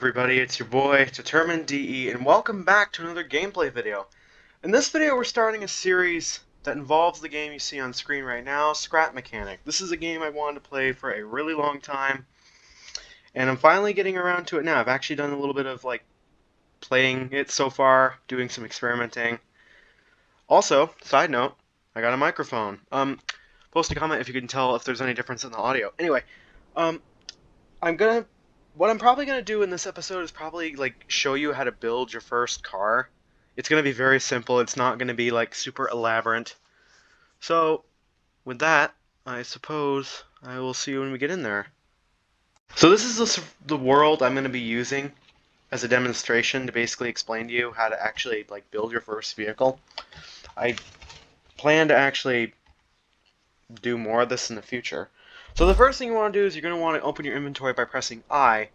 everybody, it's your boy, Determined DE, and welcome back to another gameplay video. In this video, we're starting a series that involves the game you see on screen right now, Scrap Mechanic. This is a game I wanted to play for a really long time, and I'm finally getting around to it now. I've actually done a little bit of, playing it so far, doing some experimenting. Also, side note, I got a microphone. Post a comment if you can tell if there's any difference in the audio. Anyway, um, I'm gonna what I'm probably gonna do in this episode is probably show you how to build your first car. It's gonna be very simple. It's not gonna be super elaborate. So with that, I suppose I will see you when we get in there. So this is the world I'm gonna be using as a demonstration to basically explain to you how to actually build your first vehicle. I plan to actually do more of this in the future. So the first thing you want to do is you're going to want to open your inventory by pressing I,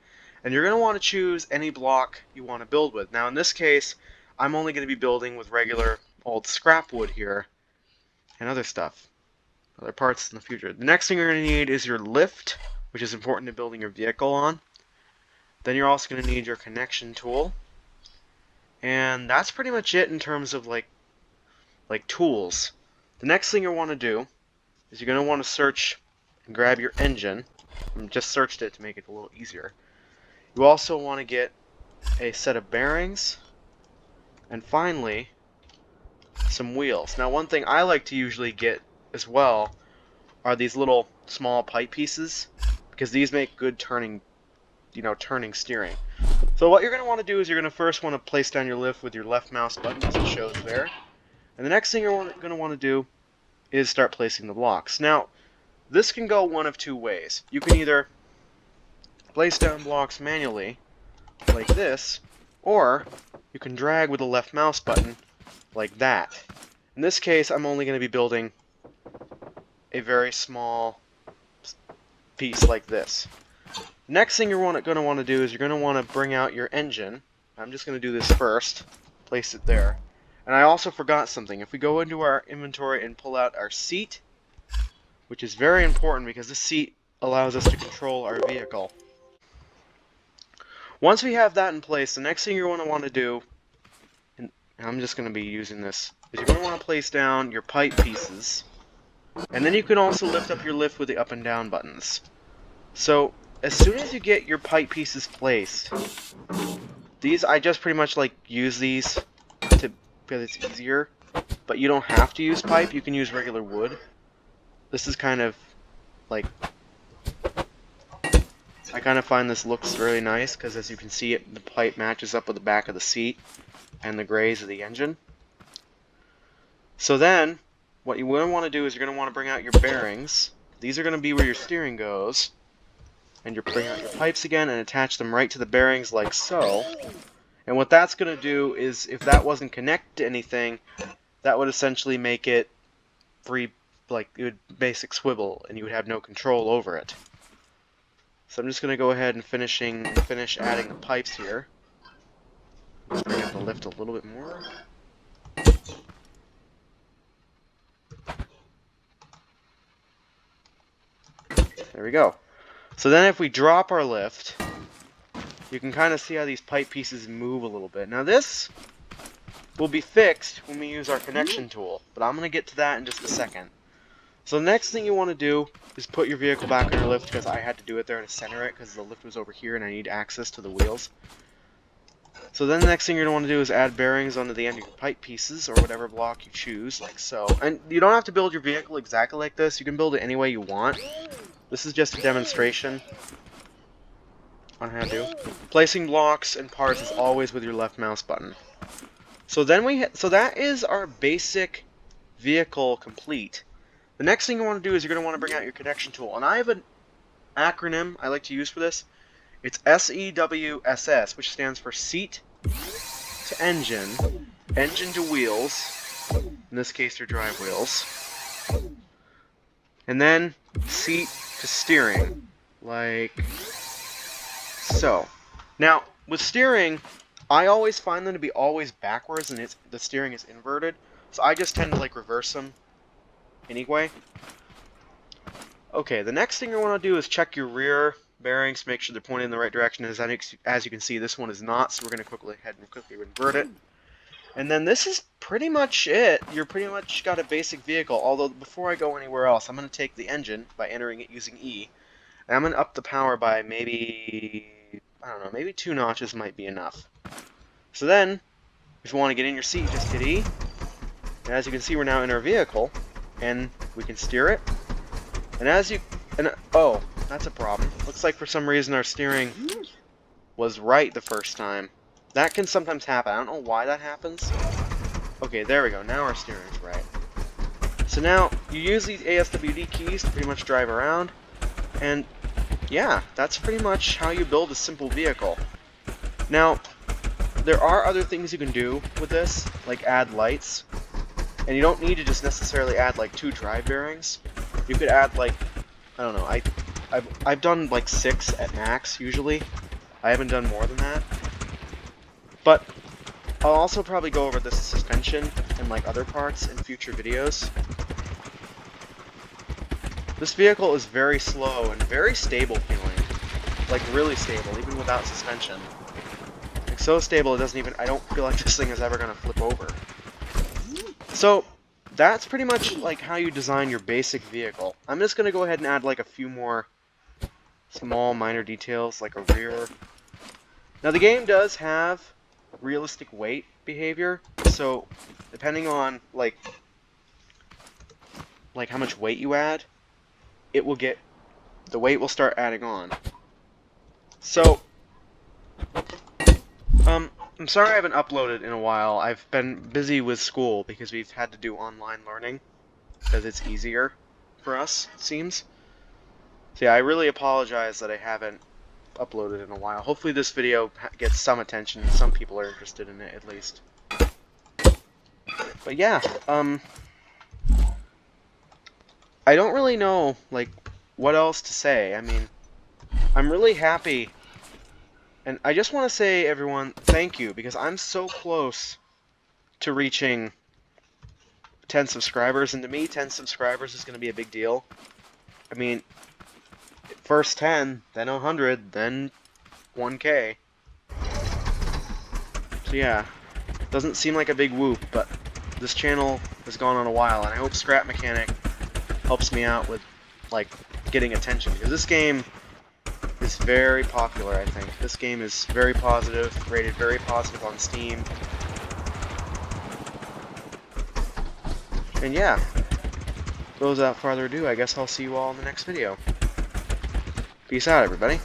and you're going to want to choose any block you want to build with. Now in this case, I'm only going to be building with regular old scrap wood here, and other stuff, other parts in the future. The next thing you're going to need is your lift, which is important to building your vehicle on. Then you're also going to need your connection tool, and that's pretty much it in terms of like tools. The next thing you want to do is you're going to want to search and grab your engine. I just searched it to make it a little easier. You also want to get a set of bearings, and finally some wheels. Now one thing I like to usually get as well are these little small pipe pieces, because these make good turning steering. So what you're going to want to do is you're going to first want to place down your lift with your left mouse button, as it shows there. And the next thing you're going to want to do is start placing the blocks. Now this can go one of two ways. You can either place down blocks manually, like this, or you can drag with the left mouse button, like that. In this case, I'm only going to be building a very small piece like this. Next thing you're going to want to do is you're going to want to bring out your engine. I'm just going to do this first, place it there. And I also forgot something. If we go into our inventory and pull out our seat, which is very important because this seat allows us to control our vehicle. Once we have that in place, the next thing you're going to want to do, and I'm just going to be using this, is you're going to want to place down your pipe pieces, and then you can also lift up your lift with the up and down buttons. So as soon as you get your pipe pieces placed, I just pretty much use these because it's easier, but you don't have to use pipe. You can use regular wood. This is kind of I kind of find this looks really nice because, as you can see, the pipe matches up with the back of the seat and the grays of the engine. So then, what you want to do is you're going to want to bring out your bearings. These are going to be where your steering goes. And you bring out your pipes again and attach them right to the bearings like so. And what that's going to do is, if that wasn't connected to anything, that would essentially make it free. It would basic swivel, and you would have no control over it. So I'm just going to go ahead and finish adding the pipes here. Just bring up the lift a little bit more. There we go. So then if we drop our lift, you can kind of see how these pipe pieces move a little bit. Now this will be fixed when we use our connection tool, but I'm going to get to that in just a second. So the next thing you want to do is put your vehicle back on your lift, because I had to do it there to center it because the lift was over here and I need access to the wheels. So then the next thing you're going to want to do is add bearings onto the end of your pipe pieces, or whatever block you choose, like so. And you don't have to build your vehicle exactly like this. You can build it any way you want. This is just a demonstration on how to do. Placing blocks and parts is always with your left mouse button. So then so that is our basic vehicle complete. The next thing you want to do is you're going to want to bring out your connection tool. And I have an acronym I like to use for this. It's SEWSS, which stands for seat to engine, engine to wheels, in this case they're drive wheels, and then seat to steering, like so. Now, with steering, I always find them to be always backwards, and the steering is inverted, so I just tend to reverse them anyway. Okay, the next thing you want to do is check your rear bearings to make sure they're pointed in the right direction. As you can see, this one is not, so we're going to quickly invert it. And then this is pretty much it. You're pretty much got a basic vehicle, although before I go anywhere else, I'm going to take the engine by entering it using E, and I'm going to up the power by maybe, I don't know, maybe 2 notches might be enough. So then, if you want to get in your seat, just hit E, and as you can see, we're now in our vehicle, and we can steer it. And oh, that's a problem. Looks like for some reason our steering was right the first time. That can sometimes happen. I don't know why that happens. Okay, there we go. Now our steering's right. So now, you use these ASWD keys to pretty much drive around. And, yeah, that's pretty much how you build a simple vehicle. Now, there are other things you can do with this, like add lights. And you don't need to just necessarily add, like, 2 drive bearings. You could add, like, I don't know, I've done, like, 6 at max, usually. I haven't done more than that. But I'll also probably go over the suspension and like other parts in future videos. This vehicle is very slow and very stable feeling. Like really stable, even without suspension. Like so stable it doesn't even, I don't feel like this thing is ever gonna flip over. So that's pretty much like how you design your basic vehicle. I'm just gonna go ahead and add like a few more small minor details like a rear. Now the game does have realistic weight behavior, so depending on like how much weight you add, it will get, the weight will start adding on. So I'm sorry I haven't uploaded in a while. I've been busy with school because we've had to do online learning because it's easier for us, it seems. So yeah, I really apologize that I haven't uploaded in a while. Hopefully this video gets some attention. Some people are interested in it, at least. But yeah, I don't really know, like, what else to say. I mean, I'm really happy. And I just want to say, everyone, thank you, because I'm so close to reaching 10 subscribers. And to me, 10 subscribers is going to be a big deal. I mean, first 10, then 100, then 1K. So yeah, doesn't seem like a big whoop, but this channel has gone on a while, and I hope Scrap Mechanic helps me out with, like, getting attention, because this game is very popular, I think. This game is very positive, rated very positive on Steam. And yeah, without further ado, I guess I'll see you all in the next video. Peace out, everybody.